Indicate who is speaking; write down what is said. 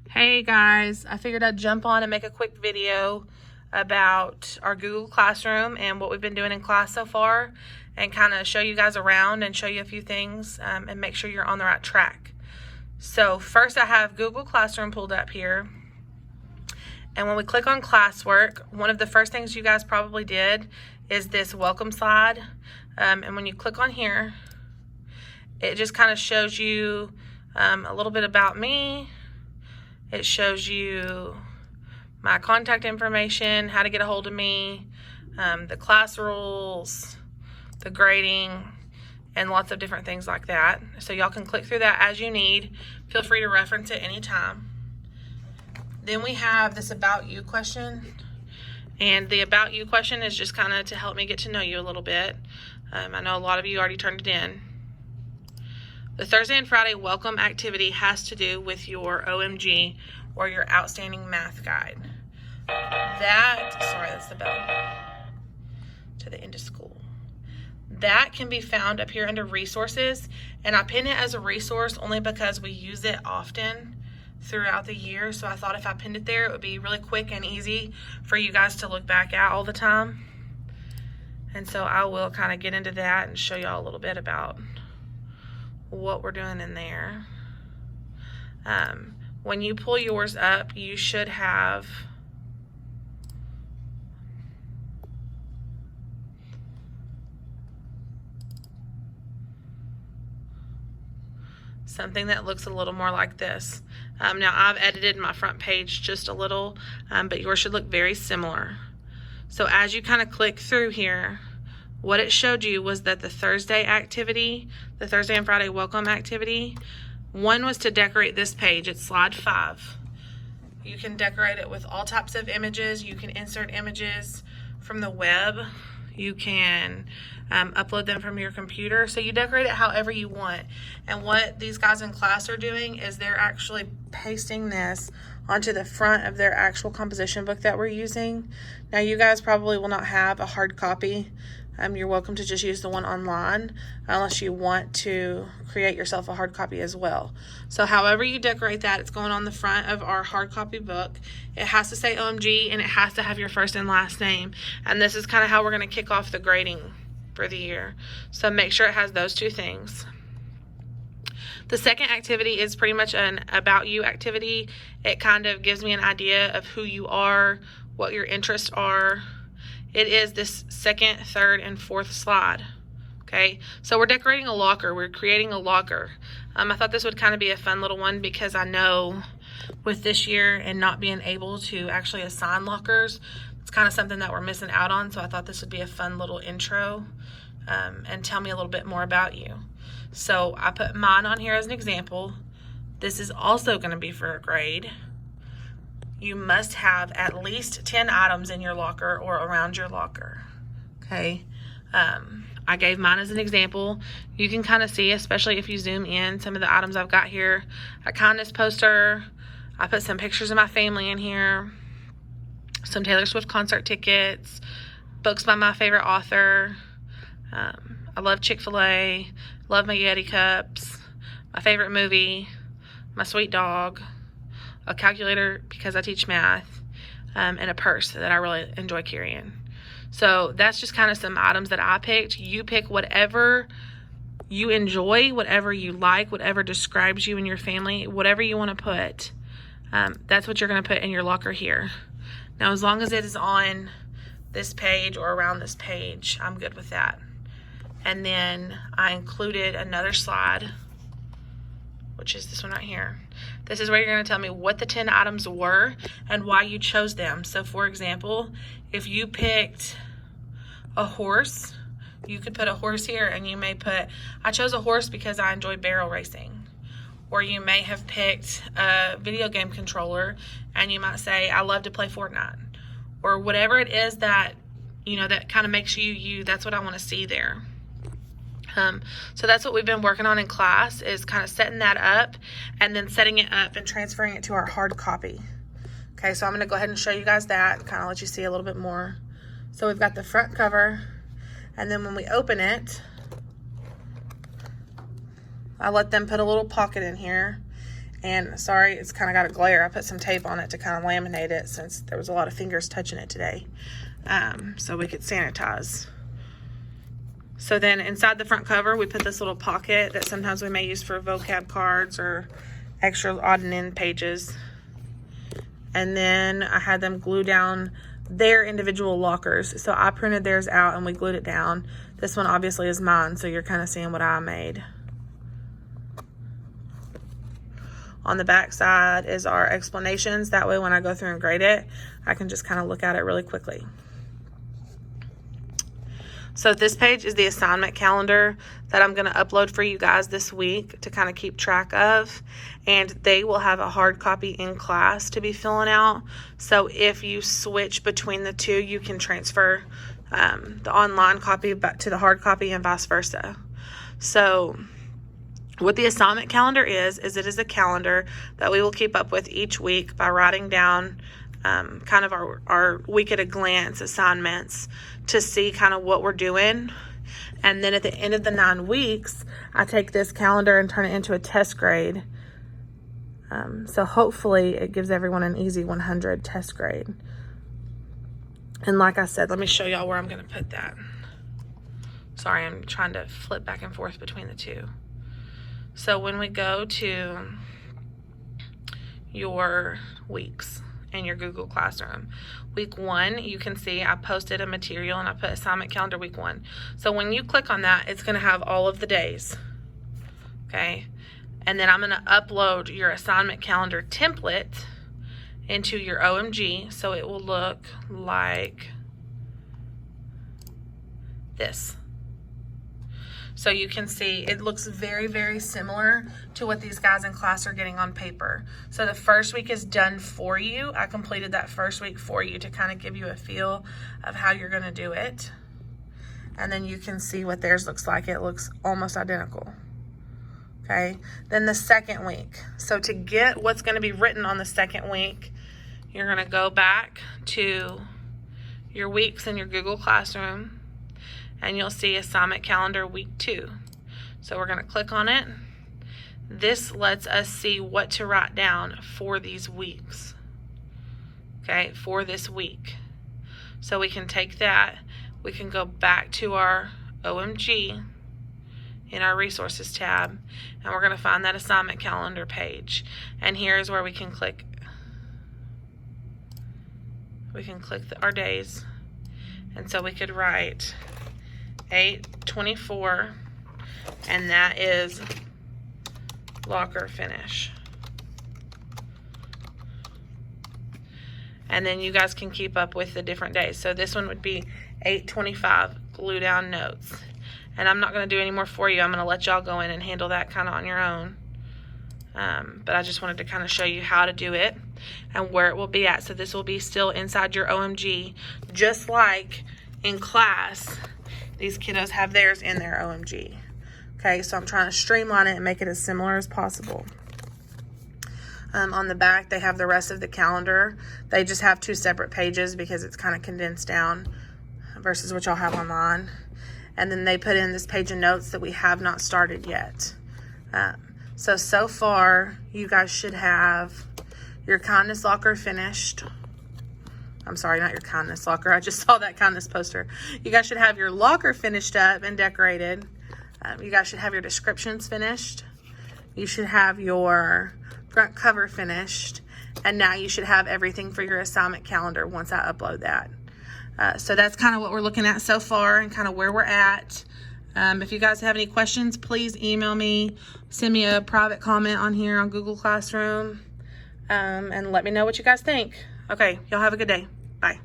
Speaker 1: Hey guys, I figured I'd jump on and make a quick video about our Google Classroom and what we've been doing in class so far, and kind of show you guys around and show you a few things and make sure you're on the right track. So first, I have Google Classroom pulled up here, and when we click on classwork, one of the first things you guys probably did is this welcome slide, and when you click on here, it just kind of shows you a little bit about me. It shows you my contact information, how to get a hold of me, the class rules, the grading, and lots of different things like that. So y'all can click through that as you need. Feel free to reference it anytime. Then we have this About You question. And the About You question is just kind of to help me get to know you a little bit. I know a lot of you already turned it in. The Thursday and Friday welcome activity has to do with your OMG or your Outstanding Math Guide. That's the bell to the end of school. That can be found up here under resources, and I pin it as a resource only because we use it often throughout the year. So I thought if I pinned it there, it would be really quick and easy for you guys to look back at all the time. And so I will kind of get into that and show y'all a little bit about what we're doing in there. When you pull yours up, you should have something that looks a little more like this. Now I've edited my front page just a little, but yours should look very similar. So as you kind of click through here, what it showed you was that the Thursday activity, the Thursday and Friday welcome activity, one was to decorate this page. It's slide 5. You can decorate it with all types of images. You can insert images from the web. You can upload them from your computer. So you decorate it however you want. And what these guys in class are doing is they're actually pasting this onto the front of their actual composition book that we're using. Now you guys probably will not have a hard copy. You're welcome to just use the one online unless you want to create yourself a hard copy as well. So however you decorate that, it's going on the front of our hard copy book. It has to say OMG and it has to have your first and last name. And this is kind of how we're going to kick off the grading for the year. So make sure it has those two things. The second activity is pretty much an About You activity. It kind of gives me an idea of who you are, what your interests are. It is this second, third, and fourth slide. Okay, so we're decorating a locker. We're creating a locker. I thought this would kind of be a fun little one because I know with this year and not being able to actually assign lockers, it's kind of something that we're missing out on. So I thought this would be a fun little intro and tell me a little bit more about you. So I put mine on here as an example. This is also going to be for a grade. You must have at least 10 items in your locker or around your locker. Okay. I gave mine as an example. You can kind of see, especially if you zoom in, some of the items I've got here. A kindness poster. I put some pictures of my family in here. Some Taylor Swift concert tickets. Books by my favorite author. I love Chick-fil-A. Love my Yeti cups. My favorite movie. My sweet dog. A calculator because I teach math, and a purse that I really enjoy carrying. So that's just kind of some items that I picked. You pick whatever you enjoy, whatever you like, whatever describes you and your family, whatever you want to put. That's what you're going to put in your locker here. Now, as long as it is on this page or around this page, I'm good with that. And then I included another slide, which is this one right here. This is where you're going to tell me what the 10 items were and why you chose them. So for example, if you picked a horse, you could put a horse here, and you may put, I chose a horse because I enjoy barrel racing. Or you may have picked a video game controller, and you might say, I love to play Fortnite. Or whatever it is that, you know, that kind of makes you you, that's what I want to see there. So that's what we've been working on in class, is kind of setting that up and then setting it up and transferring it to our hard copy. Okay, so I'm going to go ahead and show you guys that and kind of let you see a little bit more. So we've got the front cover, and then when we open it, I let them put a little pocket in here, And sorry, it's kind of got a glare. I put some tape on it to kind of laminate it since there was a lot of fingers touching it today, so we could sanitize. So then inside the front cover, we put this little pocket that sometimes we may use for vocab cards or extra odd and end pages. And then I had them glue down their individual lockers. So I printed theirs out and we glued it down. This one obviously is mine, so you're kind of seeing what I made. On the back side is our explanations. That way when I go through and grade it, I can just kind of look at it really quickly. So this page is the assignment calendar that I'm going to upload for you guys this week to kind of keep track of. And they will have a hard copy in class to be filling out. So if you switch between the two, you can transfer the online copy back to the hard copy and vice versa. So what the assignment calendar is it is a calendar that we will keep up with each week by writing down kind of our week at a glance assignments to see kind of what we're doing. And then at the end of the 9 weeks, I take this calendar and turn it into a test grade. So hopefully it gives everyone an easy 100 test grade. And like I said, let me show y'all where I'm going to put that. Sorry, I'm trying to flip back and forth between the two. So when we go to your weeks in your Google Classroom, week 1, you can see I posted a material and I put assignment calendar week 1. So when you click on that, it's going to have all of the days. Okay. And then I'm going to upload your assignment calendar template into your OMG. So it will look like this. So you can see it looks very, very similar to what these guys in class are getting on paper. So the first week is done for you. I completed that first week for you to kind of give you a feel of how you're going to do it. And then you can see what theirs looks like. It looks almost identical. Okay. Then the second week. So to get what's going to be written on the second week, you're going to go back to your weeks in your Google Classroom. And you'll see assignment calendar week 2. So we're going to click on it. This lets us see what to write down for these weeks. Okay, for this week. So we can take that. We can go back to our OMG in our resources tab. And we're going to find that assignment calendar page. And here's where we can click. We can click our days. And so we could write 8/24, and that is locker finish. And then you guys can keep up with the different days. So this one would be 8/25 glue down notes. And I'm not going to do any more for you. I'm going to let y'all go in and handle that kind of on your own. But I just wanted to kind of show you how to do it and where it will be at. So this will be still inside your OMG, just like in class. These kiddos have theirs in their OMG. Okay, so I'm trying to streamline it and make it as similar as possible. On the back, they have the rest of the calendar. They just have 2 separate pages because it's kind of condensed down versus what y'all have online. And then they put in this page of notes that we have not started yet. So far, you guys should have your kindness locker finished. I'm sorry, not your kindness locker. I just saw that kindness poster. You guys should have your locker finished up and decorated. You guys should have your descriptions finished. You should have your front cover finished. And now you should have everything for your assignment calendar once I upload that. So that's kind of what we're looking at so far and kind of where we're at. If you guys have any questions, please email me. Send me a private comment on here on Google Classroom. And let me know what you guys think. Okay, y'all have a good day. Bye.